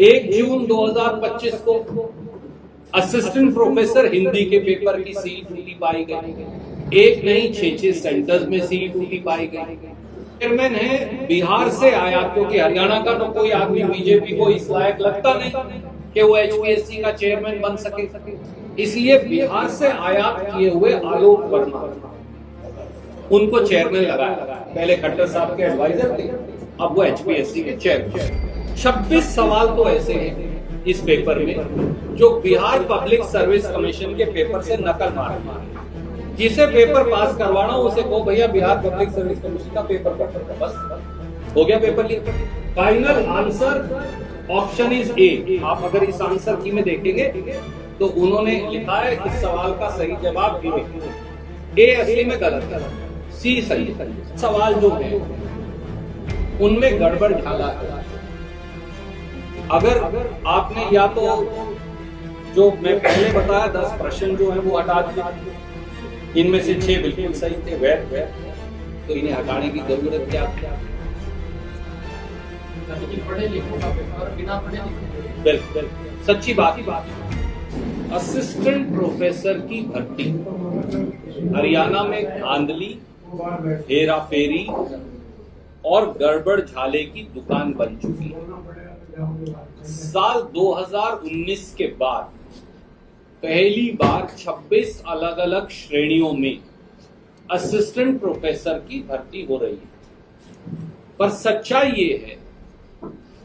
1 जून 2025 को assistant professor Hindi के paper की सील टूटी पाई गई। एक नहीं 6 सेंटर्स में सील टूटी पाई गई। चेयरमैन है बिहार से आया, क्योंकि हरियाणा का तो कोई आदमी बीजेपी को इस लायक लगता नहीं कि वो HPSC का चेयरमैन बन सके, इसलिए बिहार से आयात किए हुए आलोक वर्मा उनको चेयरमैन लगाया। पहले खट्टर साहब के एडवाइजर थे, अब वो HPSC के चेयरमैन। 26 सवाल तो ऐसे हैं इस पेपर में जो बिहार पब्लिक सर्विस कमीशन के पेपर से नकल मारे। जिसे पेपर पास करवाना उसे कहो भैया बिहार पब्लिक सर्विस कमीशन का पेपर पढ़, बस हो गया paper leak. Final answer option is a. आप अगर इस आंसर की में देखेंगे तो उन्होंने लिखा है इस सवाल का सही जवाब ए असली में गलत है, सी सही है। सवाल जो है उनमें गड़बड़ झाला है। अगर आपने या तो जो मैं पहले बताया 10 प्रश्न जो है वो हटा दिए, इनमें से 6 बिल्कुल सही थे, वैध तो इन्हें हटाने की जरूरत क्या? पढ़े लिखों का पेपर बिना पढ़े लिखे, बिल्कुल सच्ची बात। असिस्टेंट प्रोफेसर की भर्ती हरियाणा में धांधली, हेरा फेरी और गड़बड़ झाले की दुकान बन चुकी है। साल 2019 के बाद पहली बार 26 अलग अलग श्रेणियों में असिस्टेंट प्रोफेसर की भर्ती हो रही है। पर सच्चाई ये है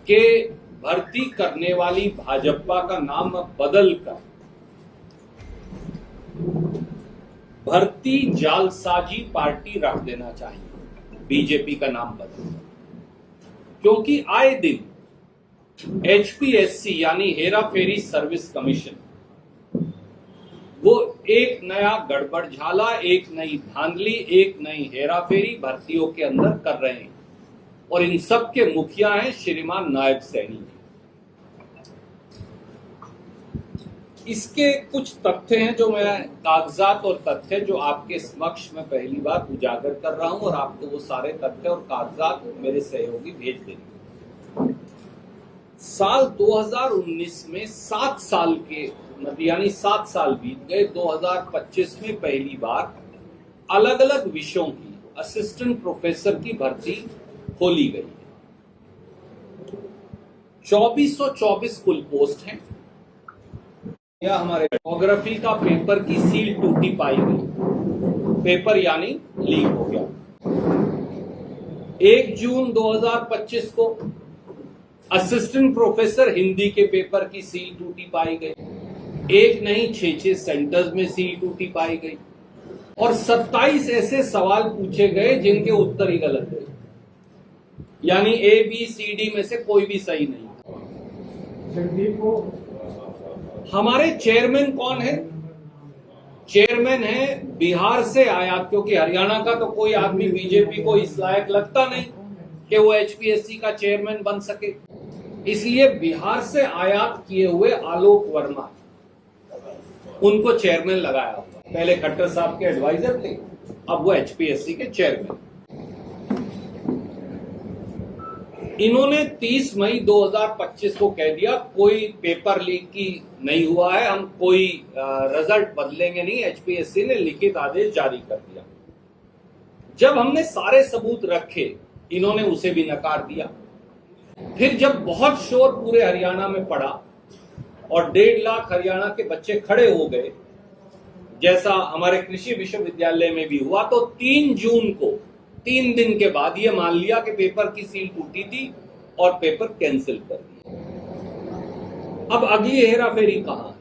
कि भर्ती करने वाली भाजपा का नाम बदलकर भर्ती जालसाजी पार्टी रख देना चाहिए, बीजेपी का नाम बदल, क्योंकि आए दिन HPSC यानी हेरा फेरी सर्विस कमीशन वो एक नया गड़बड़ झाला, एक नई धांधली, एक नई हेरा फेरी भर्तियों के अंदर कर रहे हैं और इन सब के मुखिया हैं श्रीमान नायब सैनी। इसके कुछ तथ्य हैं जो मैं कागजात और तथ्य जो आपके समक्ष में पहली बार उजागर कर रहा हूं और आपको वो सारे तथ्य और कागजात मेरे सहयोगी भेज देंगे। साल 2019 में 7 साल के यानी 7 साल बीत गए। 2025 में पहली बार अलग अलग विषयों की असिस्टेंट प्रोफेसर की भर्ती खोली गई है। 2424 कुल पोस्ट हैं। यह हमारे ज्योग्राफी का पेपर की सील टूटी पाई गई, पेपर यानी लीक हो गया। 1 जून 2025 को असिस्टेंट प्रोफेसर हिंदी के पेपर की सील टूटी पाई गई। एक नहीं 6 सेंटर्स में सील टूटी पाई गई और 27 ऐसे सवाल पूछे गए जिनके उत्तर ही गलत थे, यानी ABCD में से कोई भी सही नहीं। हमारे चेयरमैन कौन है? चेयरमैन है बिहार से आया, क्योंकि हरियाणा का तो कोई आदमी बीजेपी को इस लायक लगता नहीं कि वो HPSC का चेयरमैन बन सके, इसलिए बिहार से आयात किए हुए आलोक वर्मा उनको चेयरमैन लगाया हुआ। पहले खट्टर साहब के एडवाइजर थे, अब वो HPSC के चेयरमैन। इन्होंने 30 मई 2025 को कह दिया कोई पेपर लीक की नहीं हुआ है, हम कोई रिजल्ट बदलेंगे नहीं। HPSC ने लिखित आदेश जारी कर दिया। जब हमने सारे सबूत रखे इन्होंने उसे भी नकार दिया। फिर जब बहुत शोर पूरे हरियाणा में पड़ा और 1.5 लाख हरियाणा के बच्चे खड़े हो गए, जैसा हमारे कृषि विश्वविद्यालय में भी हुआ, तो 3 जून को 3 दिन के बाद ये मान लिया कि पेपर की सील टूटी थी और पेपर कैंसिल कर दिया। अब अगली हेरा फेरी कहां है?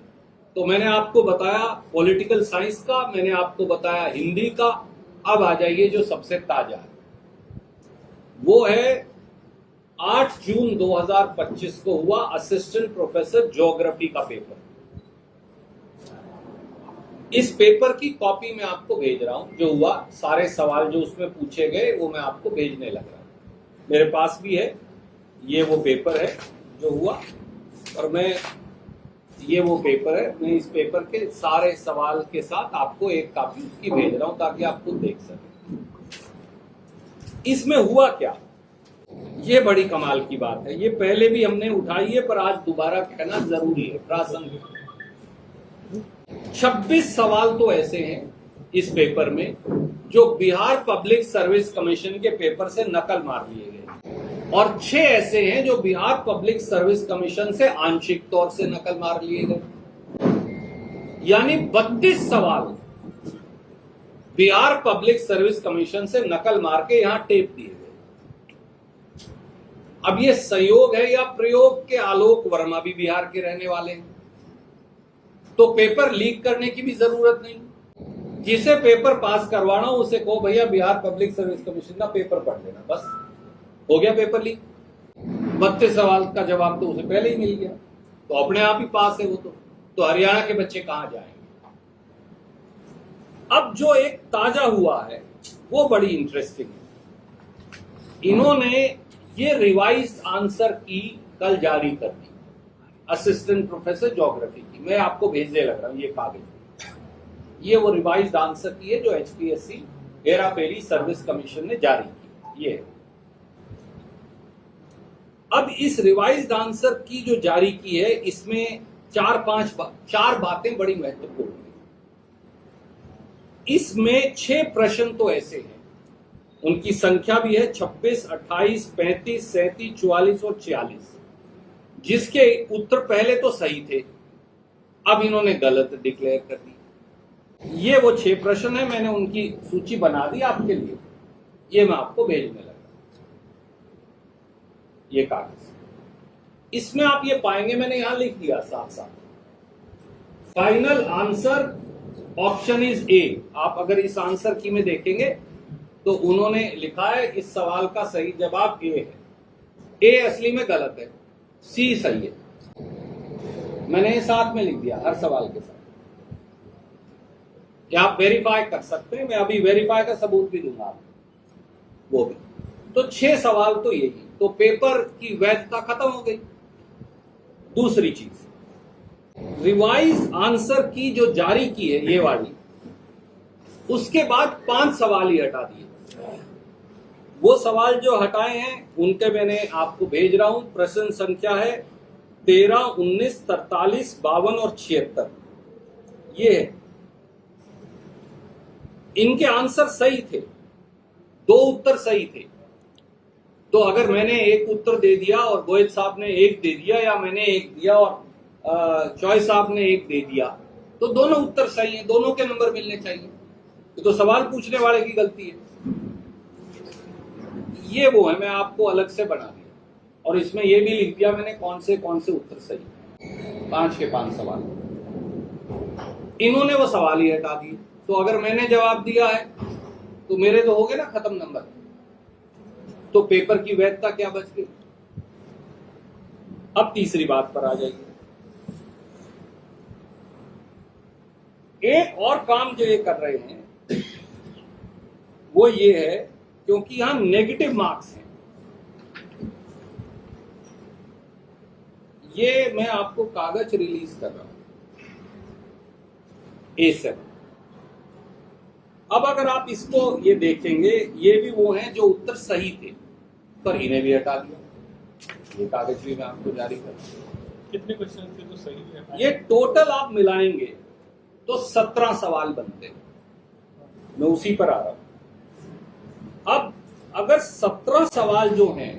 तो मैंने आपको बताया पॉलिटिकल साइंस का, मैंने आपको बताया हिंदी का। अब आ जाइए जो सबसे ताजा है, वो है 8 जून 2025 को हुआ असिस्टेंट प्रोफेसर ज्योग्राफी का पेपर। इस पेपर की कॉपी मैं आपको भेज रहा हूं। जो हुआ, सारे सवाल जो उसमें पूछे गए वो मैं आपको भेजने लग रहा हूं। मेरे पास भी है, ये वो पेपर है जो हुआ, और मैं ये वो पेपर है, मैं इस पेपर के सारे सवाल के साथ आपको एक कॉपी उसकी भेज रहा हूं ताकि आप खुद देख सकें। इसमें हुआ क्या, ये बड़ी कमाल की बात है, ये पहले भी हमने उठाई है पर आज दोबारा कहना जरूरी है, प्रासंगिक। 26 सवाल तो ऐसे हैं इस पेपर में जो बिहार पब्लिक सर्विस कमीशन के पेपर से नकल मार लिए गए, और 6 ऐसे हैं जो बिहार पब्लिक सर्विस कमीशन से आंशिक तौर से नकल मार लिए गए। यानी 32 सवाल बिहार पब्लिक सर्विस कमीशन से नकल मार के यहां टेप दिए गए। अब ये संयोग है या प्रयोग के आलोक वर्मा भी बिहार के रहने वाले हैं, तो पेपर लीक करने की भी जरूरत नहीं। जिसे पेपर पास करवाना हो उसे कहो भैया बिहार पब्लिक सर्विस कमीशन का पेपर पढ़ लेना, बस हो गया पेपर लीक। 32 सवाल का जवाब तो उसे पहले ही मिल गया, तो अपने आप ही पास है वो। तो हरियाणा के बच्चे कहां जाएंगे? अब जो एक ताजा हुआ है वो बड़ी इंटरेस्टिंग है। इन्होंने ये रिवाइज्ड आंसर की कल जारी कर दी, असिस्टेंट प्रोफेसर ज्योग्राफी की। मैं आपको भेजने लग रहा हूं ये कागज, ये वो रिवाइज्ड आंसर की है जो HPSC Hera ferry service commission ने जारी की। ये अब इस रिवाइज्ड आंसर की जो जारी की है इसमें चार बातें बड़ी महत्वपूर्ण है। इसमें 6 प्रश्न तो ऐसे हैं, उनकी संख्या भी है 26, 28, 35, 37, 44 और 46, जिसके उत्तर पहले तो सही थे, अब इन्होंने गलत डिक्लेयर कर दी। ये वो 6 प्रश्न है, मैंने उनकी सूची बना दी आपके लिए, ये मैं आपको भेजने लगा। ये कागज, इसमें आप ये पाएंगे मैंने यहां लिख दिया साथ साथ, final answer option is a. आप अगर इस आंसर की में देखेंगे तो उन्होंने लिखा है इस सवाल का सही जवाब ए है। ए असली में गलत है, सी सही है। मैंने साथ में लिख दिया हर सवाल के साथ, क्या आप वेरीफाई कर सकते हैं, मैं अभी वेरीफाई का सबूत भी दूंगा आपको, वो भी। तो 6 सवाल तो यही, तो पेपर की वैधता खत्म हो गई। दूसरी चीज, रिवाइज आंसर की जो जारी की है ये वाली, उसके बाद 5 सवाल ही हटा दिए। वो सवाल जो हटाए हैं उनके मैंने आपको भेज रहा हूं। प्रश्न संख्या है 13, 19, 43, 52 और 76। ये है, इनके आंसर सही थे, 2 उत्तर सही थे। तो अगर मैंने एक उत्तर दे दिया और गोयल साहब ने एक दे दिया, या मैंने एक दिया और चॉय साहब ने एक दे दिया, तो दोनों उत्तर सही हैं, दोनों के नंबर मिलने चाहिए। तो सवाल पूछने वाले की गलती है। ये वो है, मैं आपको अलग से बना दिया, और इसमें ये भी लिख दिया मैंने कौन से उत्तर सही। 5 के 5 सवाल, इन्होंने वो सवाल ही हटा दिए। तो अगर मैंने जवाब दिया है तो मेरे तो हो गए ना खत्म नंबर, तो पेपर की वैधता क्या बच गई। अब तीसरी बात पर आ जाइए। एक और काम जो ये कर रहे हैं वो ये है, क्योंकि यहां नेगेटिव मार्क्स हैं, ये मैं आपको कागज रिलीज कर रहा हूं A7। अब अगर आप इसको ये देखेंगे, ये भी वो हैं जो उत्तर सही थे, पर इन्हें भी हटा दिया। ये कागज भी मैं आपको जारी कर रहा हूं। कितने क्वेश्चन थे तो सही है? ये टोटल आप मिलाएंगे तो 17 सवाल बनते हैं। मैं उसी पर आ रहा हूं। अब अगर 17 सवाल जो हैं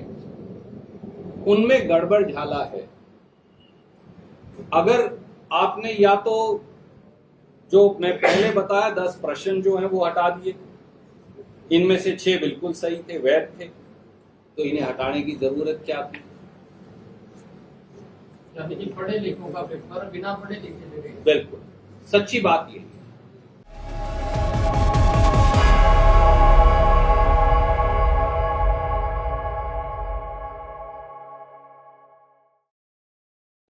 उनमें गड़बड़ झाला है, अगर आपने या तो जो मैं पहले बताया 10 प्रश्न जो हैं वो हटा दिए, इनमें से 6 बिल्कुल सही थे, वैध थे, तो इन्हें हटाने की जरूरत क्या थी? यानी कि पढ़े लिखों का पेपर बिना पढ़े लिखे दे रहे हैं। बिल्कुल सच्ची बात ये है।